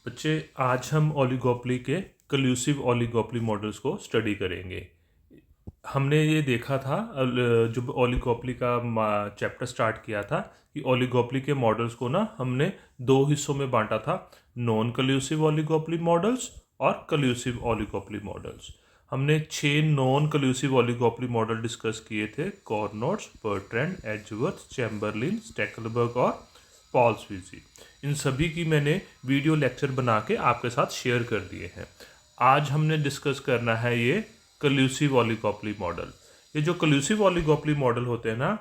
बच्चे, आज हम ओलिगोपोली के कल्यूसिव ओलिगोपोली मॉडल्स को स्टडी करेंगे। हमने ये देखा था जब ओलिगोपोली का चैप्टर स्टार्ट किया था कि ओलिगोपोली के मॉडल्स को ना हमने दो हिस्सों में बांटा था, नॉन कल्यूसिव ओलिगोपोली मॉडल्स और कल्यूसिव ओलिगोपोली मॉडल्स। हमने 6 नॉन कल्यूसिव ओलिगोपोली मॉडल डिस्कस किए थे, कॉर्नोट्स, बर्ट्रैंड, एडजवर्थ, चैम्बरलिन, स्टैकलबर्ग और पॉल स्वीजी। इन सभी की मैंने वीडियो लेक्चर बना के आपके साथ शेयर कर दिए हैं। आज हमने डिस्कस करना है ये कल्यूसिव ओलिगोपोली मॉडल। ये जो कल्यूसिव ओलिगोपोली मॉडल होते हैं ना,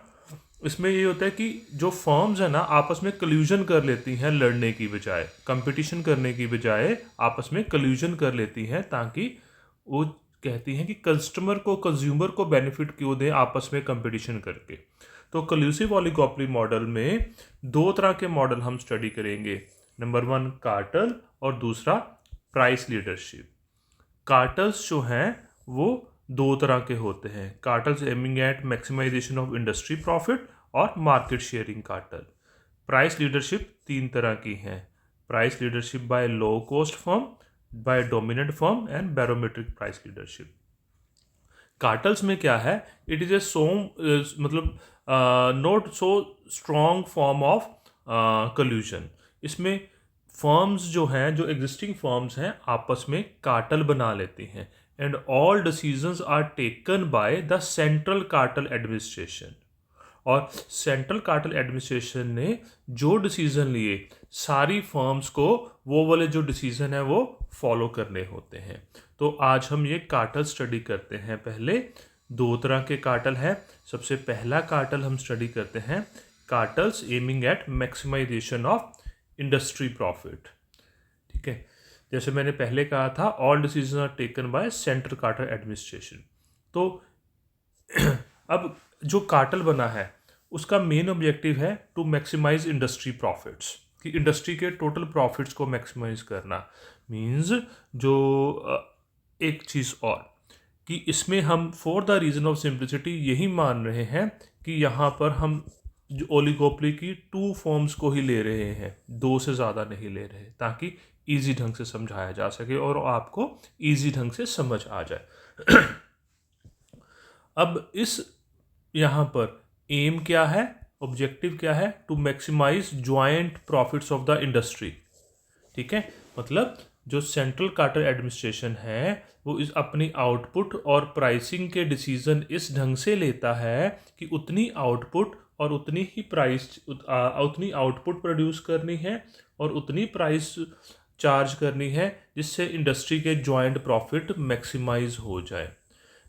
इसमें ये होता है कि जो फर्म्स है ना आपस में कल्यूजन कर लेती हैं, लड़ने की बजाय, कंपटीशन करने की बजाय आपस में कल्यूजन कर लेती हैं, ताकि वो कहती हैं कि कस्टमर को, कंज्यूमर को बेनिफिट क्यों दें आपस में कंपटीशन करके। तो कल्यूसिव ओलिगोपोली मॉडल में दो तरह के मॉडल हम स्टडी करेंगे। नंबर 1 कार्टेल और दूसरा प्राइस लीडरशिप। कार्टल्स जो हैं वो दो तरह के होते हैं, cartels aiming at maximization of industry profit और market sharing cartel. Price leadership तीन तरह की हैं, price leadership by low cost firm, by dominant firm and barometric price leadership. Cartels में क्या है, इट इज़ ए सो मतलब not so strong form of collusion. इसमें फर्म्स जो हैं, जो एग्जिस्टिंग फर्म्स हैं, आपस में कार्टल बना लेती हैं and all decisions are taken by the central cartel administration. और सेंट्रल कार्टल एडमिनिस्ट्रेशन ने जो डिसीजन लिए, सारी फर्म्स को वो वाले जो डिसीजन है वो फॉलो करने होते हैं। तो आज हम ये कार्टल स्टडी करते हैं। पहले दो तरह के कार्टल हैं। सबसे पहला कार्टल हम स्टडी करते हैं, cartels aiming at maximization of industry profit. ठीक है, जैसे मैंने पहले कहा था, all decision are taken by central cartel administration. तो अब जो कार्टल बना है उसका मेन ऑब्जेक्टिव है टू मैक्सिमाइज इंडस्ट्री प्रॉफिट्स, कि इंडस्ट्री के टोटल प्रॉफिट्स को मैक्सिमाइज करना। मींस जो एक चीज़ और कि इसमें हम for the reason of simplicity यही मान रहे हैं कि यहाँ पर हम जो ओलिगोपोली की टू फॉर्म्स को ही ले रहे हैं, दो से ज़्यादा नहीं ले रहे, ताकि इजी ढंग से समझाया जा सके और आपको इजी ढंग से समझ आ जाए। अब इस यहाँ पर एम क्या है, ऑब्जेक्टिव क्या है, to maximize joint profits of the industry. ठीक है, मतलब जो सेंट्रल कार्टल एडमिनिस्ट्रेशन है वो इस अपनी आउटपुट और प्राइसिंग के डिसीजन इस ढंग से लेता है कि उतनी आउटपुट और उतनी ही प्राइस, उतनी आउटपुट प्रोड्यूस करनी है और उतनी प्राइस चार्ज करनी है, जिससे इंडस्ट्री के जॉइंट प्रॉफिट मैक्सिमाइज हो जाए।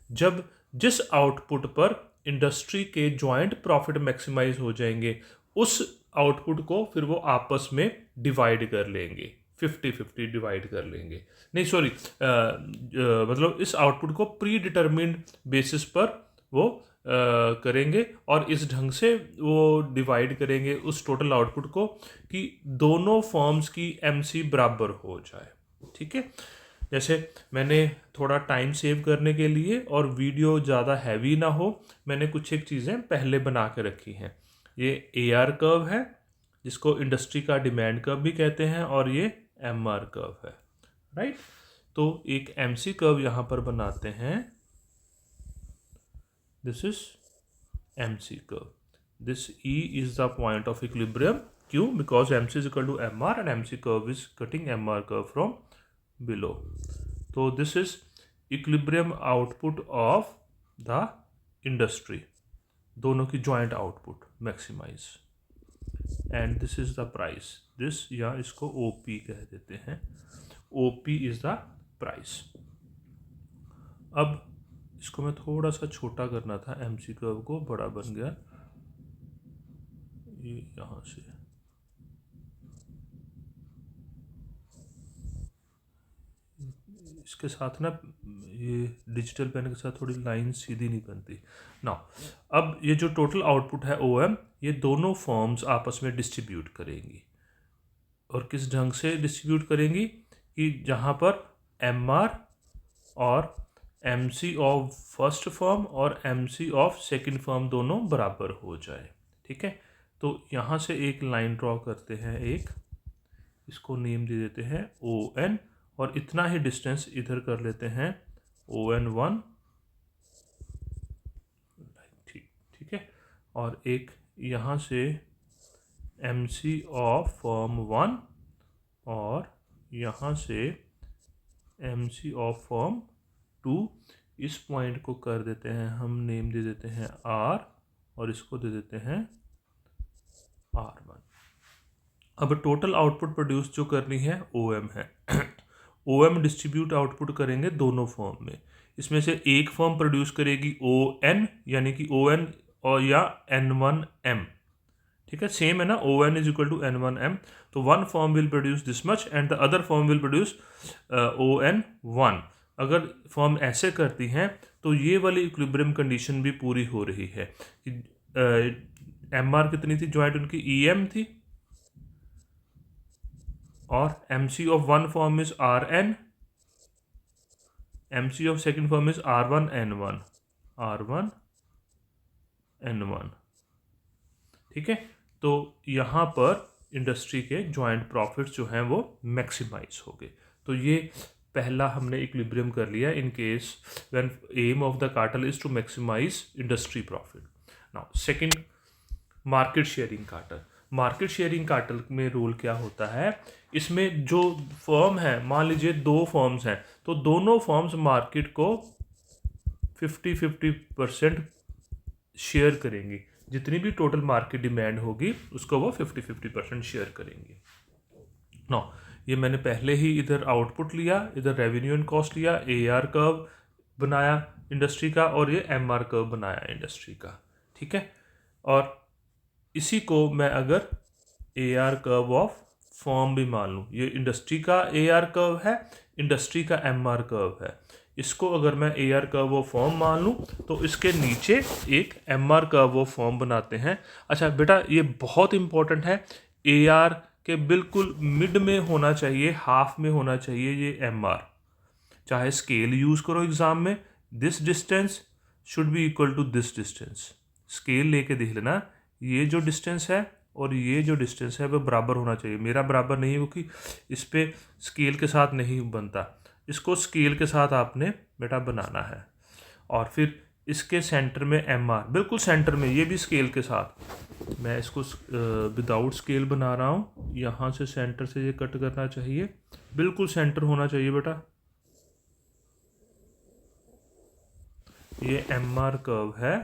जब जिस आउटपुट पर इंडस्ट्री के जॉइंट प्रॉफिट मैक्सिमाइज हो जाएंगे, उस आउटपुट को फिर वो आपस में डिवाइड कर लेंगे, 50-50 डिवाइड कर लेंगे। नहीं सॉरी, मतलब इस आउटपुट को प्री डिटरमिन्ड बेसिस पर वो करेंगे और इस ढंग से वो डिवाइड करेंगे उस टोटल आउटपुट को कि दोनों फर्म्स की एमसी बराबर हो जाए। ठीक है, जैसे मैंने थोड़ा टाइम सेव करने के लिए और वीडियो ज़्यादा हैवी ना हो, मैंने कुछ एक चीज़ें पहले बना के रखी हैं। ये AR कर्व है, जिसको इंडस्ट्री का डिमांड कर्व भी कहते हैं, और ये MR कर्व है, राइट। तो एक MC कर्व यहाँ पर बनाते हैं, this is MC curve. This E is the point of equilibrium, क्यों, because MC is equal to MR and MC curve is cutting MR curve from below. So this is equilibrium output of the industry, दोनों की joint output maximize, and this is the price, this या इसको OP कह देते हैं, OP is the price। अब इसको मैं थोड़ा सा छोटा करना था, MC कर्व को, बड़ा बन गया ये यहाँ से। इसके साथ ना ये डिजिटल पेन के साथ थोड़ी लाइन सीधी नहीं बनती ना। अब ये जो टोटल आउटपुट है OM, ये दोनों फर्म्स आपस में डिस्ट्रीब्यूट करेंगी, और किस ढंग से डिस्ट्रीब्यूट करेंगी कि जहाँ पर MR और MC ऑफ फर्स्ट फर्म और MC ऑफ सेकंड फर्म दोनों बराबर हो जाए। ठीक है, तो यहाँ से एक लाइन ड्रॉ करते हैं, एक इसको नेम दे देते हैं ON, और इतना ही डिस्टेंस इधर कर लेते हैं ON1, ठीक है। और एक यहाँ से MC ऑफ फॉर्म 1, और यहाँ से MC ऑफ फॉर्म 2। इस पॉइंट को कर देते हैं हम, नेम दे देते हैं R, और इसको दे देते हैं R1। अब टोटल आउटपुट प्रोड्यूस जो करनी है OM है। OM डिस्ट्रीब्यूट आउटपुट करेंगे दोनों फॉर्म में। इसमें से एक फॉर्म प्रोड्यूस करेगी ON, यानी कि ON और या N1M, ठीक है, सेम है ना, ON is equal to N1M। तो one firm will produce this much and the other firm will produce ON1। अगर फॉर्म ऐसे करती हैं तो ये वाली इक्विलिब्रियम कंडीशन भी पूरी हो रही है कि MR कितनी थी ज्वाइंट उनकी, EM थी, और MC of one form is RN, MC of second form is R1N1, R1N1, ठीक है। तो यहाँ पर इंडस्ट्री के जॉइंट प्रॉफिट्स जो हैं वो मैक्सिमाइज हो गए। तो ये पहला हमने इक्विलिब्रियम कर लिया in case when aim of the cartel is to maximize industry profit. Now second, market sharing cartel. Market sharing cartel में रूल क्या होता है, इसमें जो फर्म है, मान लीजिए दो फर्म्स हैं, तो दोनों फर्म्स मार्केट को 50-50% शेयर करेंगी। जितनी भी टोटल मार्केट डिमांड होगी उसको वो 50-50% शेयर करेंगे। नो, ये मैंने पहले ही इधर आउटपुट लिया, इधर रेवेन्यू एंड कॉस्ट लिया, AR कर्व बनाया इंडस्ट्री का, और ये MR कर्व बनाया इंडस्ट्री का, ठीक है। और इसी को मैं अगर AR कर्व ऑफ फॉर्म भी मान लूँ, ये इंडस्ट्री का AR कर्व है, इंडस्ट्री का MR कर्व है, इसको अगर मैं AR कर्व ऑफ फॉर्म मान लूँ तो इसके नीचे एक MR कर्व ऑफ फॉर्म बनाते हैं। अच्छा बेटा, ये बहुत इंपॉर्टेंट है, AR के बिल्कुल मिड में होना चाहिए, हाफ में होना चाहिए ये MR। चाहे स्केल यूज़ करो एग्ज़ाम में, this distance should be equal to this distance. Scale लेके देख लेना, ये जो डिस्टेंस है और ये जो डिस्टेंस है वो बराबर होना चाहिए। मेरा बराबर नहीं है क्योंकि इस पर स्केल के साथ नहीं बनता, इसको स्केल के साथ आपने बेटा बनाना है। और फिर इसके सेंटर में MR, बिल्कुल सेंटर में, ये भी स्केल के साथ। मैं इसको विदाउट स्केल बना रहा हूँ, यहाँ से सेंटर से ये कट करना चाहिए, बिल्कुल सेंटर होना चाहिए बेटा। ये MR कर्व है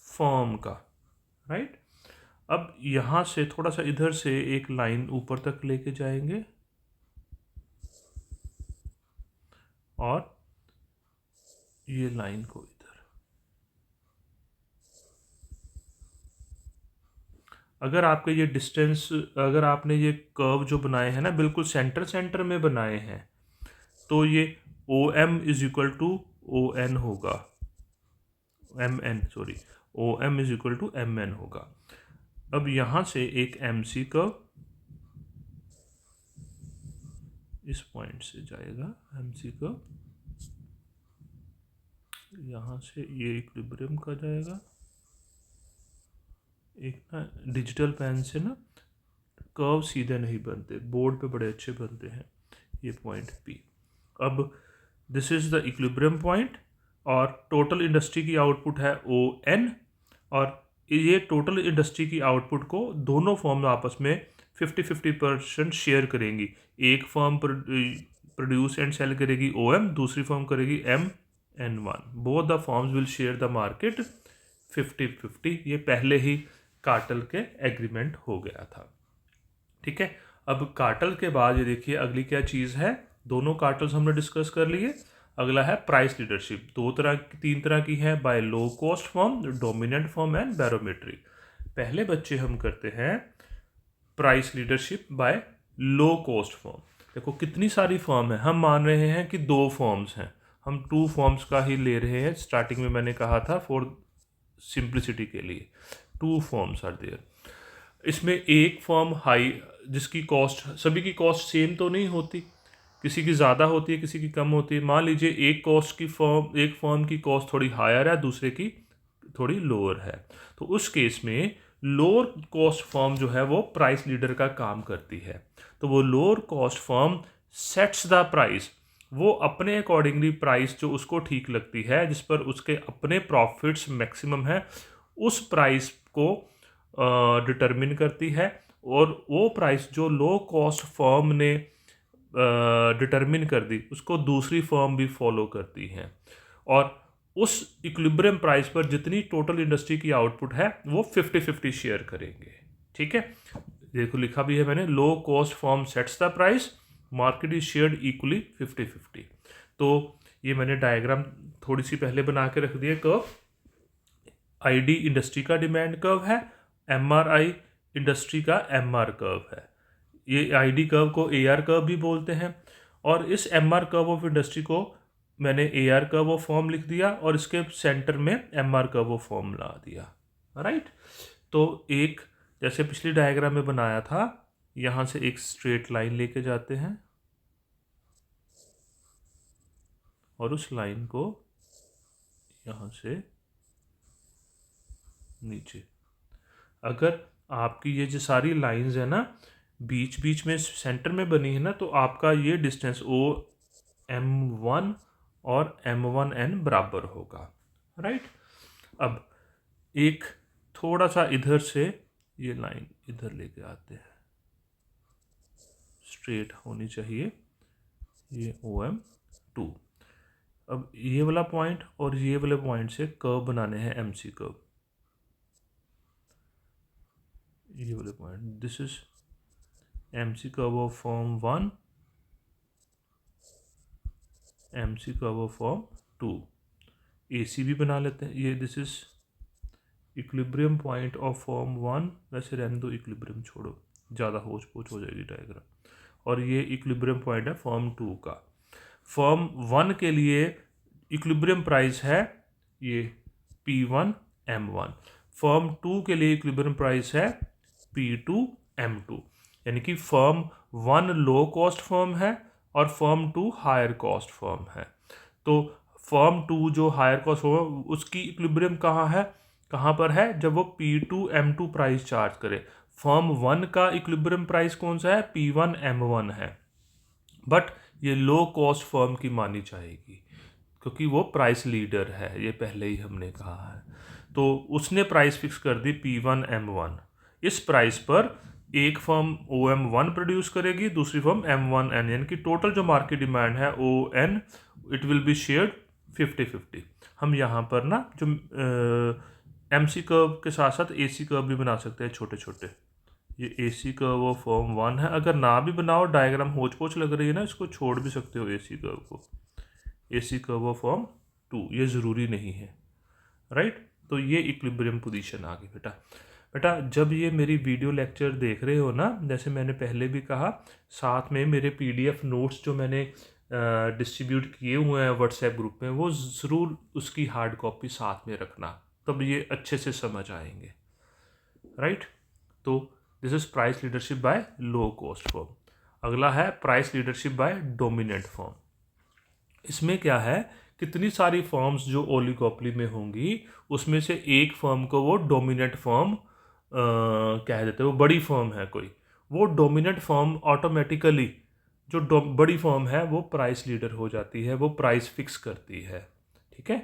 फॉर्म का, राइट। अब यहाँ से थोड़ा सा इधर से एक लाइन ऊपर तक लेके जाएंगे, और ये लाइन को इधर। अगर आपके ये डिस्टेंस, अगर आपने ये कर्व जो बनाए हैं ना बिल्कुल सेंटर में बनाए हैं, तो ये OM is equal to ON होगा, OM is equal to MN होगा। अब यहाँ से एक MC कर्व इस पॉइंट से जाएगा, MC कर्व यहाँ से ये इक्विलिब्रियम का जाएगा। एक ना डिजिटल पेन से ना कर्व सीधे नहीं बनते, बोर्ड पे बड़े अच्छे बनते हैं। ये पॉइंट P। अब this is the equilibrium point, और टोटल इंडस्ट्री की आउटपुट है ON, और ये टोटल इंडस्ट्री की आउटपुट को दोनों फर्म आपस में 50-50% शेयर करेंगी। एक फर्म प्रोड्यूस एंड सेल करेगी OM, दूसरी फर्म करेगी MN1। Both the firms will share the market 50-50। ये पहले ही कार्टेल के एग्रीमेंट हो गया था, ठीक है। अब कार्टेल के बाद ये देखिए अगली क्या चीज़ है, दोनों कार्टेल्स हमने डिस्कस कर लिए। अगला है प्राइस लीडरशिप। तीन तरह की है, by low cost firm, dominant firm and barometry. पहले बच्चे हम करते हैं price leadership by low cost firm. देखो कितनी सारी फर्म है, हम मान रहे हैं कि दो फर्म्स हैं, हम 2 फर्म्स का ही ले रहे हैं। स्टार्टिंग में मैंने कहा था फॉर सिंप्लिसिटी के लिए 2 फर्म्स आर देयर। इसमें एक फर्म हाई, जिसकी कॉस्ट, सभी की कॉस्ट सेम तो नहीं होती, किसी की ज़्यादा होती है, किसी की कम होती है। मान लीजिए एक फर्म की कॉस्ट थोड़ी हायर है, दूसरे की थोड़ी लोअर है, तो उस केस में लोअर कॉस्ट फर्म जो है वो प्राइस लीडर का काम करती है। तो वो lower cost firm sets the price, वो अपने अकॉर्डिंगली प्राइस जो उसको ठीक लगती है, जिस पर उसके अपने प्रॉफिट्स मैक्सिमम है, उस प्राइस को डिटरमिन करती है। और वो प्राइस जो लो कॉस्ट फर्म ने डिटरमिन कर दी उसको दूसरी फर्म भी फॉलो करती हैं, और उस इक्विलिब्रियम प्राइस पर जितनी टोटल इंडस्ट्री की आउटपुट है वो 50-50 शेयर करेंगे। ठीक है, देखो लिखा भी है मैंने, लो cost firm sets the price, market is shared equally 50-50। तो ये मैंने डायग्राम थोड़ी सी पहले बना के रख दिया। कर्व आईडी इंडस्ट्री का डिमांड कर्व है, एमआरआई इंडस्ट्री का एमआर कर्व है। ये आईडी कर्व को एआर कर्व भी बोलते हैं, और इस एमआर कर्व ऑफ इंडस्ट्री को मैंने एआर कर्व ऑफ फॉर्म लिख दिया और इसके सेंटर में एमआर कर्व ऑफ फॉर्म ला दिया। राइट, तो एक जैसे पिछली डायग्राम में बनाया था, यहाँ से एक स्ट्रेट लाइन लेके जाते हैं और उस लाइन को यहाँ से नीचे, अगर आपकी ये जो सारी लाइंस है ना बीच बीच में सेंटर में बनी है ना, तो आपका ये डिस्टेंस ओ M1 और M1N बराबर होगा। राइट, अब एक थोड़ा सा इधर से ये लाइन इधर लेके आते हैं, स्ट्रेट होनी चाहिए ये OM2। अब ये वाला पॉइंट और ये वाले पॉइंट से कर्व बनाने हैं, MC कर्व, ये वाले point, this is MC curve of form 1, MC curve of form 2, AC भी बना लेते हैं। ये this is equilibrium point of form 1, वैसे रहने दो, इक्विलिब्रियम छोड़ो, ज़्यादा होच पोच हो जाएगी डायग्राम। और ये इक्विलिब्रियम पॉइंट है फॉर्म 2 का। फॉर्म 1 के लिए इक्विलिब्रियम प्राइस है ये P1 M1, फॉर्म 2 के लिए इक्विलिब्रियम प्राइस है P2 M2। यानी कि फर्म 1 लो कॉस्ट फर्म है और फर्म 2 हायर कॉस्ट फर्म है। तो फर्म 2 जो हायर कॉस्ट फर्म, उसकी इक्विलिब्रियम कहाँ पर है, जब वो P2 M2 प्राइस चार्ज करे। फर्म 1 का इक्विलिब्रियम प्राइस कौन सा है, P1 M1 है, बट ये लो कॉस्ट फर्म की मानी जाएगी क्योंकि वो प्राइस लीडर है, ये पहले ही हमने कहा है। तो उसने प्राइस फिक्स कर दी P1 M1। इस प्राइस पर एक फर्म OM1 प्रोड्यूस करेगी, दूसरी फर्म M1N, यानी कि टोटल जो मार्केट डिमांड है ON, it will be shared 50-50। हम यहाँ पर ना जो MC कर्व के साथ साथ AC कर्व भी बना सकते हैं छोटे छोटे। ये AC कर्व ऑफ फॉर्म 1 है, अगर ना भी बनाओ, डायग्राम होच पोच लग रही है ना, इसको छोड़ भी सकते हो AC कर्व को। AC कर्व ऑफ फॉर्म 2 ये ज़रूरी नहीं है। राइट, तो ये इक्विलिब्रियम पोजीशन आ गई बेटा। जब ये मेरी वीडियो लेक्चर देख रहे हो ना, जैसे मैंने पहले भी कहा, साथ में मेरे PDF नोट्स जो मैंने डिस्ट्रीब्यूट किए हुए हैं व्हाट्सएप ग्रुप में, वो ज़रूर उसकी हार्ड कॉपी साथ में रखना, तब ये अच्छे से समझ आएंगे। राइट, तो this is price leadership by low cost firm. अगला है price leadership by dominant firm. इसमें क्या है, कितनी सारी फर्म्स जो ओलिगोपोली में होंगी उसमें से एक फर्म को वो डोमिनेंट फर्म कह देते हैं, वो बड़ी फर्म है कोई, वो डोमिनेंट फर्म ऑटोमेटिकली जो बड़ी फर्म है वो प्राइस लीडर हो जाती है, वो प्राइस फिक्स करती है। ठीक है,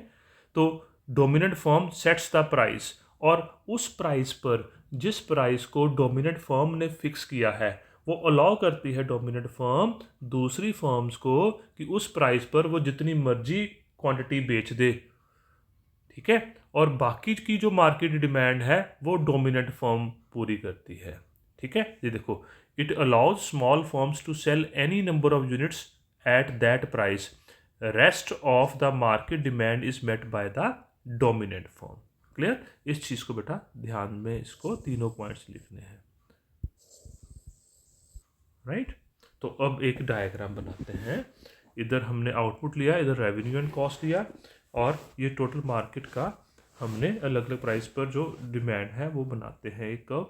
तो dominant firm sets the price, और उस प्राइस पर जिस प्राइस को डोमिनेंट फर्म ने फिक्स किया है वो अलाउ करती है डोमिनेंट फर्म दूसरी फर्म्स को कि उस प्राइस पर वो जितनी मर्जी क्वांटिटी बेच दे। ठीक है, और बाकी की जो मार्केट डिमांड है वो डोमिनेंट फर्म पूरी करती है। ठीक है, ये देखो, it allows small firms to sell any number of units at that price, rest of the market demand is met by the dominant firm. Clear, इस चीज़ को बेटा ध्यान में, इसको तीनों पॉइंट्स लिखने हैं। राइट, तो अब एक डायग्राम बनाते हैं। इधर हमने आउटपुट लिया, इधर रेवेन्यू एंड कॉस्ट लिया, और ये टोटल मार्केट का हमने अलग अलग प्राइस पर जो डिमांड है वो बनाते हैं एक कर्व।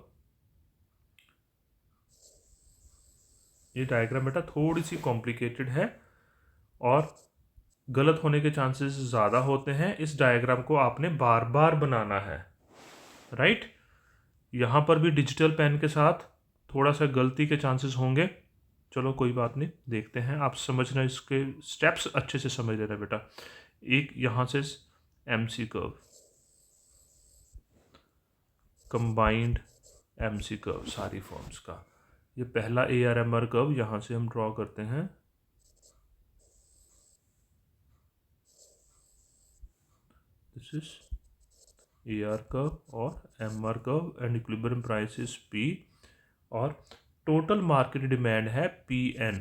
ये डायग्राम बेटा थोड़ी सी कॉम्प्लिकेटेड है और गलत होने के चांसेस ज़्यादा होते हैं। इस डायग्राम को आपने बार बार बनाना है। राइट, यहाँ पर भी डिजिटल पेन के साथ थोड़ा सा गलती के चांसेस होंगे, चलो कोई बात नहीं, देखते हैं। आप समझना, इसके स्टेप्स अच्छे से समझ लेना बेटा। एक यहाँ से MC curve, combined MC curve सारी फॉर्म्स का, ये पहला ARMR कर्व यहाँ से हम ड्रॉ करते हैं। दिस इज AR कर्व और MR curve and equilibrium price is P और टोटल मार्केट डिमांड है PN।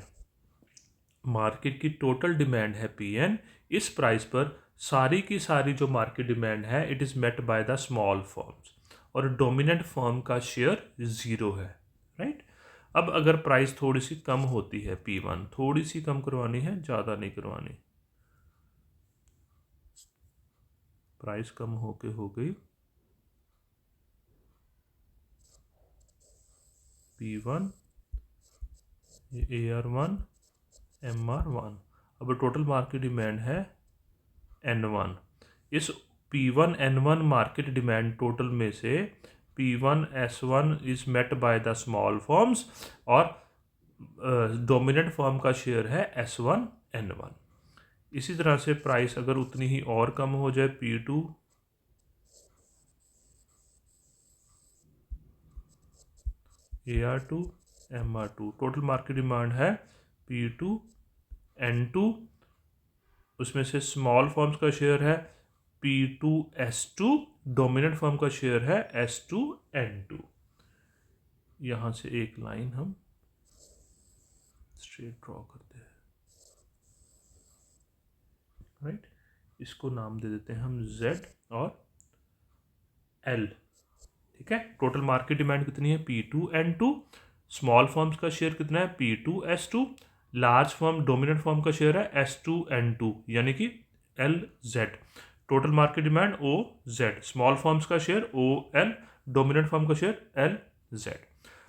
मार्केट की टोटल डिमांड है PN। इस प्राइस पर सारी की सारी जो मार्केट डिमांड है it is met by the small firms और डोमिनेंट फर्म का शेयर 0 है, राइट। अब अगर प्राइस थोड़ी सी कम होती है P1, थोड़ी सी कम करवानी है, ज़्यादा नहीं करवानी, प्राइस कम होके हो गई P1, AR1, MR1। अब टोटल मार्केट डिमांड है N1। इस P1 N1 market demand total में से P1 S1 is met by the small firms और डोमिनेंट फर्म का शेयर है S1 N1। इसी तरह से प्राइस अगर उतनी ही और कम हो जाए P2 AR2 MR2, total market demand है P2 N2, उसमें से स्मॉल फर्म्स का शेयर है P2 S2, डोमिनेंट फर्म का शेयर है S2 N2। यहाँ से एक लाइन हम स्ट्रेट ड्रॉ करते हैं, राइट। इसको नाम दे देते हैं हम Z और L, ठीक है। टोटल मार्केट डिमांड कितनी है P2 N2, स्मॉल फर्म्स का शेयर कितना है P2 S2, large firm dominant firm का शेयर है S2 N2 यानी कि LZ। Total market demand OZ, small firms का शेयर OL, डोमिनेंट फर्म का शेयर LZ।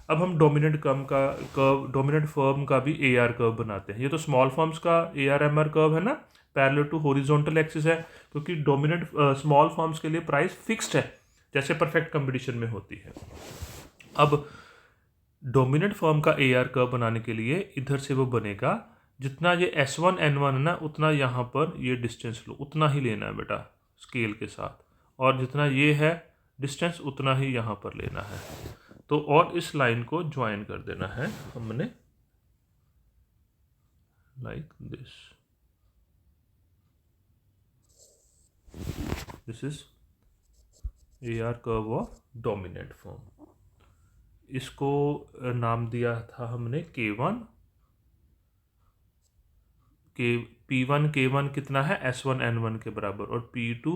अब हम डोमिनेंट डोमिनेंट फर्म का भी AR कर्व बनाते हैं। ये तो स्मॉल फर्म्स का ARMR कर्व है ना, पैरेलल टू हॉरिजॉन्टल एक्सिस है, क्योंकि डोमिनेंट स्मॉल फर्म्स के लिए प्राइस फिक्स्ड है जैसे परफेक्ट कंपटीशन में होती है। अब डोमिनेंट फर्म का AR कर्व बनाने के लिए इधर से वो बनेगा, जितना ये S1 N1 है ना उतना यहाँ पर ये डिस्टेंस लो, उतना ही लेना है बेटा स्केल के साथ, और जितना ये है डिस्टेंस उतना ही यहाँ पर लेना है। तो और इस लाइन को ज्वाइन कर देना है हमने like this. This is AR curve of dominant firm. इसको नाम दिया था हमने K1। P1 K1 कितना है S1 N1 के बराबर, और P2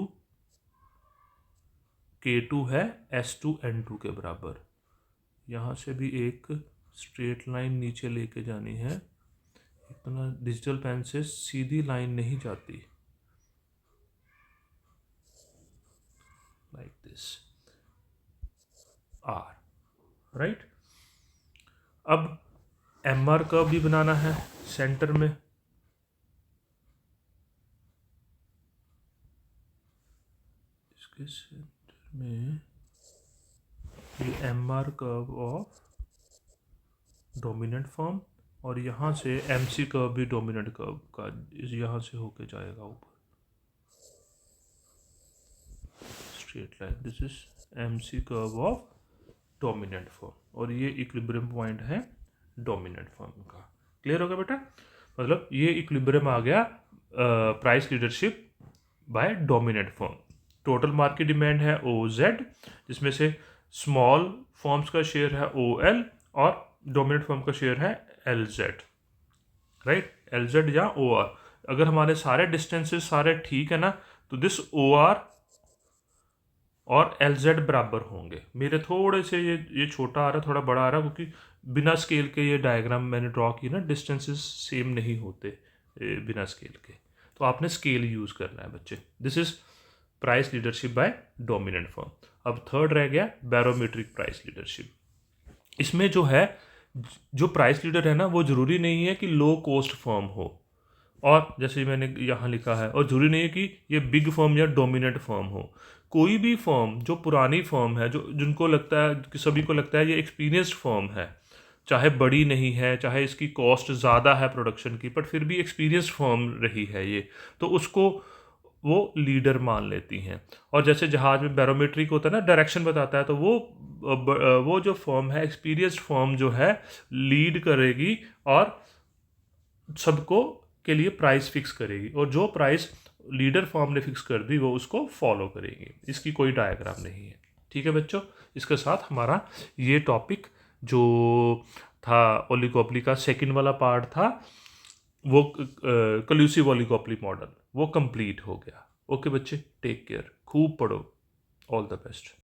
K2 है S2 N2 के बराबर। यहाँ से भी एक स्ट्रेट लाइन नीचे लेके जानी है, इतना डिजिटल पेन से सीधी लाइन नहीं जाती, लाइक दिस R, राइट। अब MR कर्व भी बनाना है सेंटर में। इसके सेंटर में ये MR curve of dominant firm, और यहाँ से MC कर्व भी डोमिनेंट कर्व का यहाँ से होके जाएगा ऊपर, straight line. This is MC curve of dominant firm, और ये इक्विलिब्रियम पॉइंट है डोमिनेंट फर्म का। क्लियर हो गया बेटा? मतलब ये इक्विलिब्रियम आ गया price leadership by dominant firm. Total market demand है OZ, जिसमें से स्मॉल फर्म्स का शेयर है OL और डोमिनेंट फर्म का शेयर है LZ, राइट। LZ या OR। अगर हमारे सारे डिस्टेंसेस सारे ठीक है ना, तो दिस OR और LZ बराबर होंगे। मेरे थोड़े से ये छोटा आ रहा है, थोड़ा बड़ा आ रहा है, क्योंकि बिना स्केल के ये डायग्राम मैंने ड्रॉ की ना, डिस्टेंसेस सेम नहीं होते बिना स्केल के, तो आपने स्केल यूज़ करना है बच्चे। This is price leadership by dominant firm. अब थर्ड रह गया बैरोमेट्रिक प्राइस लीडरशिप। इसमें जो है, जो प्राइस लीडर है ना, वो ज़रूरी नहीं है कि लो कॉस्ट फर्म हो, और जैसे मैंने यहाँ लिखा है, और ज़रूरी नहीं है कि ये बिग फर्म या डोमिनेंट फर्म हो। कोई भी फर्म जो पुरानी फर्म है, जो जिनको लगता है कि सभी को लगता है ये एक्सपीरियंस्ड फर्म है, चाहे बड़ी नहीं है, चाहे इसकी कॉस्ट ज़्यादा है प्रोडक्शन की, बट फिर भी एक्सपीरियंस्ड फर्म रही है ये, तो उसको वो लीडर मान लेती हैं। और जैसे जहाज में बैरोमेट्रिक होता है ना, डायरेक्शन बताता है, तो वो जो फर्म है, एक्सपीरियंस्ड फर्म जो है, लीड करेगी और सबको के लिए प्राइस फिक्स करेगी, और जो प्राइस लीडर फर्म ने फिक्स कर दी वो उसको फॉलो करेगी। इसकी कोई डायग्राम नहीं है। ठीक है बच्चों, इसके साथ हमारा ये टॉपिक जो था ओलिगोपोली का सेकंड वाला पार्ट था, वो कल्यूसिव ओलिगोपोली मॉडल, वो कंप्लीट हो गया। ओके बच्चे, टेक केयर, खूब पढ़ो। All the best.